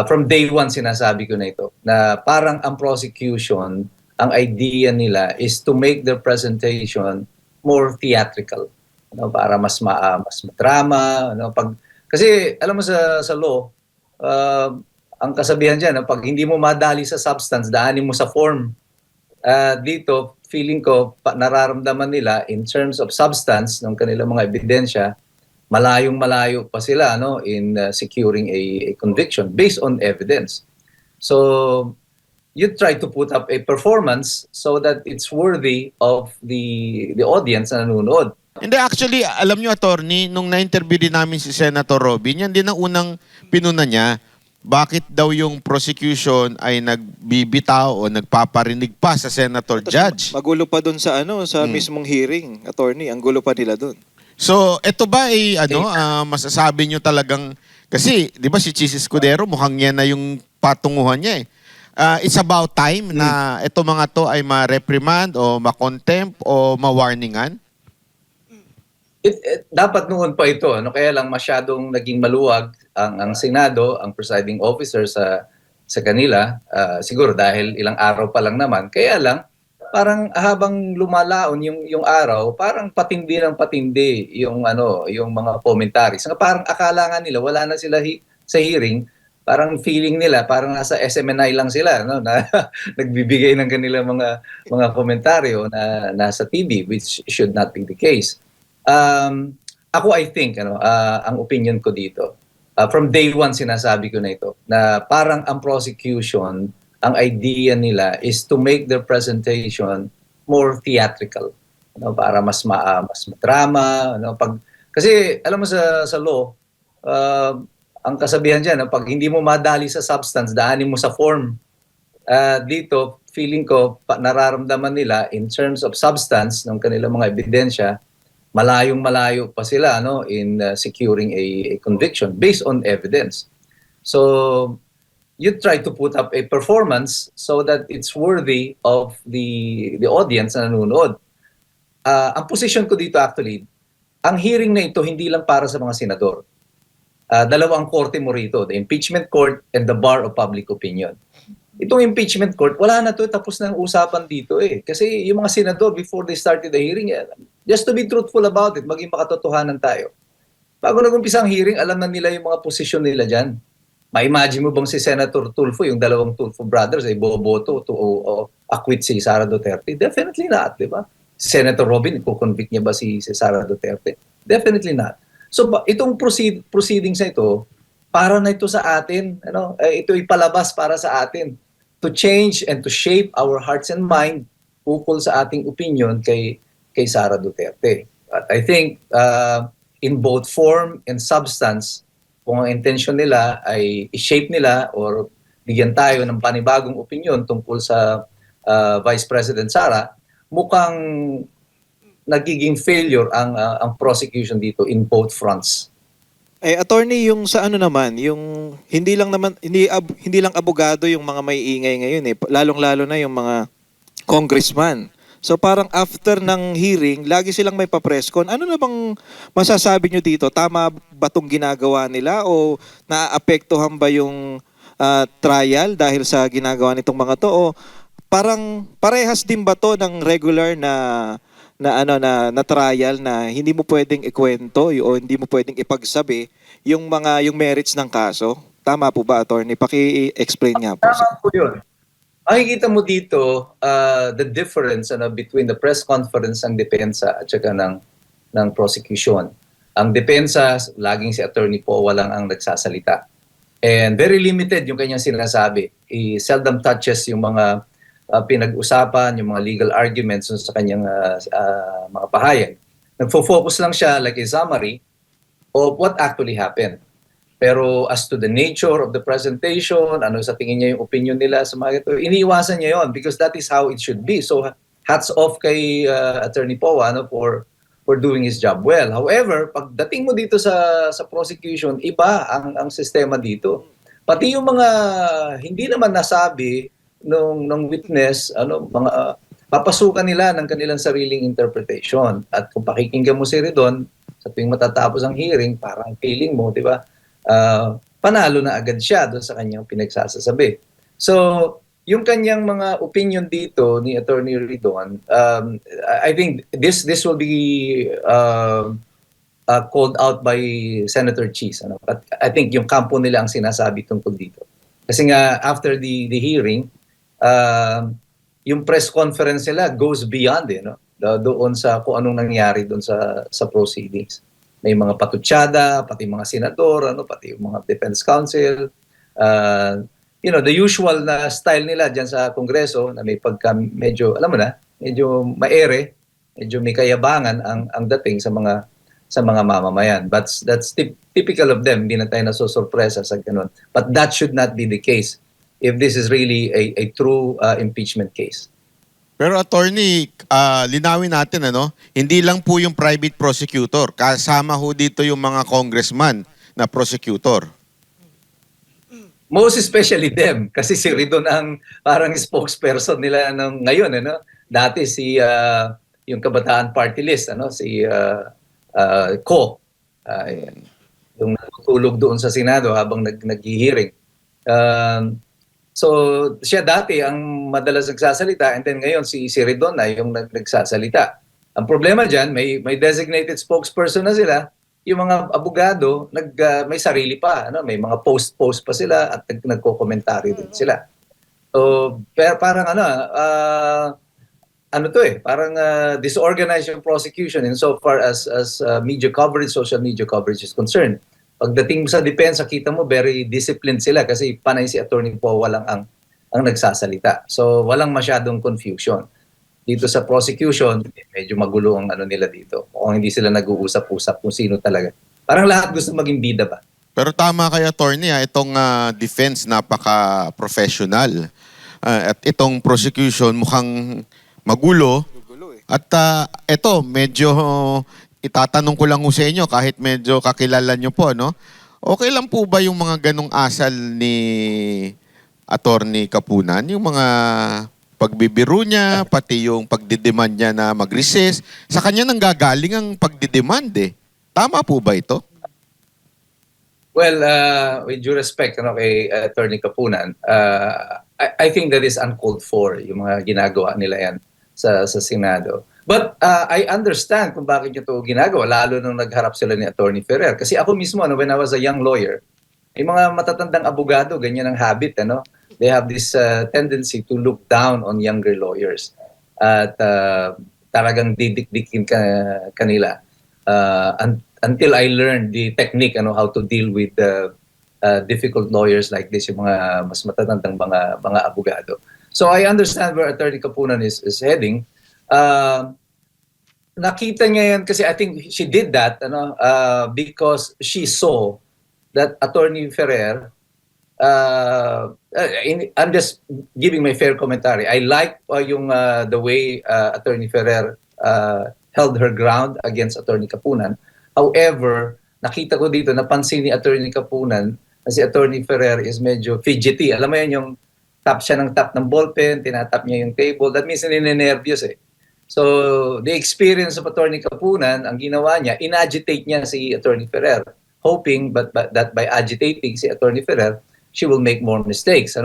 From day one sinasabi ko na ito, na parang ang prosecution, ang idea nila is to make their presentation more theatrical. Para mas drama. Kasi alam mo sa law, ang kasabihan dyan, pag hindi mo madali sa substance, daanin mo sa form. Dito, feeling ko, nararamdaman nila in terms of substance ng kanilang mga ebidensya, malayong-malayo pa sila in securing a conviction based on evidence. So, you try to put up a performance so that it's worthy of the audience na nanonood. Hindi, actually, alam nyo, attorney, nung na-interview din namin si Senator Robin, yan din ang unang pinuna niya. Bakit daw yung prosecution ay nagbibitaw o nagpaparinig pa sa Senator Judge? Magulo pa dun sa sa mismong hearing, attorney. Ang gulo pa nila dun. So, ito ba ay masasabi nyo talagang, kasi, di ba si Chis Escudero, mukhang yan na yung patunguhan niya eh. It's about time na ito mga to ay ma-reprimand o ma-contempt o ma-warningan? Dapat noon pa ito, kaya lang masyadong naging maluwag ang Senado, ang presiding officer sa kanila, siguro dahil ilang araw pa lang naman. Kaya lang, parang habang lumalaon yung araw, parang patindi ng patindi yung mga commentaries. Parang akala nga nila wala na sila sa hearing, parang feeling nila parang nasa SMNI lang sila na nagbibigay ng kanilang mga komentaryo na nasa TV, which should not be the case. Ako I think ang opinion ko dito, from day one sinasabi ko na ito, na parang ang prosecution, ang idea nila is to make their presentation more theatrical. Para mas drama. Kasi alam mo sa law, ang kasabihan dyan, pag hindi mo madali sa substance, daanin mo sa form. Dito, feeling ko, nararamdaman nila in terms of substance ng kanilang mga ebidensya, malayong-malayo pa sila in securing a conviction based on evidence. So, you try to put up a performance so that it's worthy of the audience na nanonood. Ang position ko dito actually, ang hearing na ito hindi lang para sa mga senador. Dalawang korte mo rito, the impeachment court and the bar of public opinion. Itong impeachment court, wala na to, tapos na ang usapan dito eh. Kasi yung mga senador, before they started the hearing, just to be truthful about it, maging makatotohanan tayo. Bago nag-umpisa ang hearing, alam na nila yung mga posisyon nila dyan. Ma-imagine mo bang si Senator Tulfo, yung dalawang Tulfo brothers, ay boboto to acquit si Sara Duterte? Definitely not, di ba? Senator Robin, i-convict niya ba si Sara Duterte? Definitely not. So itong proceedings na ito, para na ito sa atin, ito ipalabas para sa atin to change and to shape our hearts and mind ukol sa ating opinion kay Sara Duterte. But I think in both form and substance, kung ang intention nila ay i-shape nila or bigyan tayo ng panibagong opinion tungkol sa Vice President Sara, mukhang nagiging failure ang prosecution dito in both fronts. Attorney, yung sa naman, yung hindi lang abogado yung mga may ingay ngayon lalong-lalo na yung mga congressman. So parang after ng hearing, lagi silang may pa-presscon. Ano na bang masasabi nyo dito? Tama ba itong ginagawa nila o naapektuhan ba yung trial dahil sa ginagawa nitong mga to? O parang parehas din ba to ng regular na trial na hindi mo pwedeng ikwento o hindi mo pwedeng ipagsabi yung merits ng kaso? Tama po ba, attorney? Paki-explain nga po. Tama po yun. Makikita mo dito the difference between the press conference ng depensa at saka ng prosecution. Ang depensa, laging si Attorney po walang ang nagsasalita. And very limited yung kanyang sinasabi. He seldom touches yung mga pinag-usapan, yung mga legal arguments sa kanyang mga pahayag. Nagfo-focus lang siya like a summary of what actually happened. Pero as to the nature of the presentation, ano sa tingin niya yung opinion nila sa mga ito, iniiwasan niya yon because that is how it should be. So hats off kay Attorney Poa for doing his job well. However, pagdating mo dito sa prosecution, iba ang sistema dito. Pati yung mga hindi naman nasabi ng witness, mga papasukan nila ng kanilang sariling interpretation. At kung pakikinggan mo si Redon, sa tuwing matatapos ang hearing, parang feeling mo, di ba? panalo na agad siya doon sa kanyang pinagsasasabi. So, yung kanyang mga opinion dito ni Attorney Ridon, I think this will be called out by Senator Cheese. Ano? But I think yung kampo nila ang sinasabi tungkol dito. Kasi nga, after the hearing, yung press conference nila goes beyond no? Doon sa kung anong nangyari doon sa proceedings. May mga patutsada, pati mga senador, pati yung mga defense counsel. The usual na style nila diyan sa Kongreso na may pagka medyo, alam mo na, medyo maere, medyo may kayabangan ang dating sa mga mamamayan. But that's typical of them. Hindi na tayo nasusurpresa sa ganun. But that should not be the case if this is really a true impeachment case. Pero attorney, linawin natin hindi lang po yung private prosecutor, kasama ho dito yung mga congressman na prosecutor. Most especially them kasi si Ridon ang parang spokesperson nila ngayon Dati si yung Kabataan Party List si Ko yung natutulog doon sa Senado habang nag-hearing. So siya dati ang madalas nagsasalita and then ngayon si Ridon na yung nagsasalita. Ang problema diyan, may designated spokesperson na sila. Yung mga abogado may sarili pa, may mga post pa sila at nagko-commentary din sila. So parang parang disorganized yung prosecution insofar as media coverage, social media coverage is concerned. Pagdating sa depensa, kita mo very disciplined sila kasi panay si Attorney Poe lang ang nagsasalita. So walang masyadong confusion. Dito sa prosecution, medyo magulo ang nila dito. Kung hindi sila nag-uusap-usap kung sino talaga. Parang lahat gusto maging bida ba? Pero tama kay attorney, itong defense napaka-professional. At itong prosecution mukhang magulo. At ito, medyo itatanong ko lang sa inyo kahit medyo kakilala nyo po, okay lang po ba yung mga ganong asal ni Attorney Kapunan? Yung mga pagbibiro niya, pati yung pagdidemand niya na mag-recess. Sa kanya nang gagaling ang pagdidemand Tama po ba ito? Well, with due respect kay Attorney Kapunan, I think that is uncalled for, yung mga ginagawa nila yan sa Senado. But I understand kung bakit nyo ito ginagawa, lalo nung nagharap sila ni Attorney Ferrer. Kasi ako mismo, when I was a young lawyer, may mga matatandang abogado, ganyan ang habit. They have this tendency to look down on younger lawyers. At talagang didikdikin kanila. Until I learned the technique, how to deal with difficult lawyers like this, yung mga mas matatandang mga abogado. So I understand where Attorney Kapunan is heading. Nakita niya yan kasi I think she did that because she saw that Attorney Ferrer, I'm just giving my fair commentary. I like the way Attorney Ferrer held her ground against Attorney Kapunan. However, nakita ko dito, napansin ni Attorney Kapunan na si Attorney Ferrer is medyo fidgety. Alam mo yan, yung tap siya ng tap ng ballpen, tinatap niya yung table. That means ninenervyos So, the experience of Attorney Kapunan, ang ginawa niya, inagitate niya si Attorney Ferrer, hoping that by agitating si Attorney Ferrer, she will make more mistakes.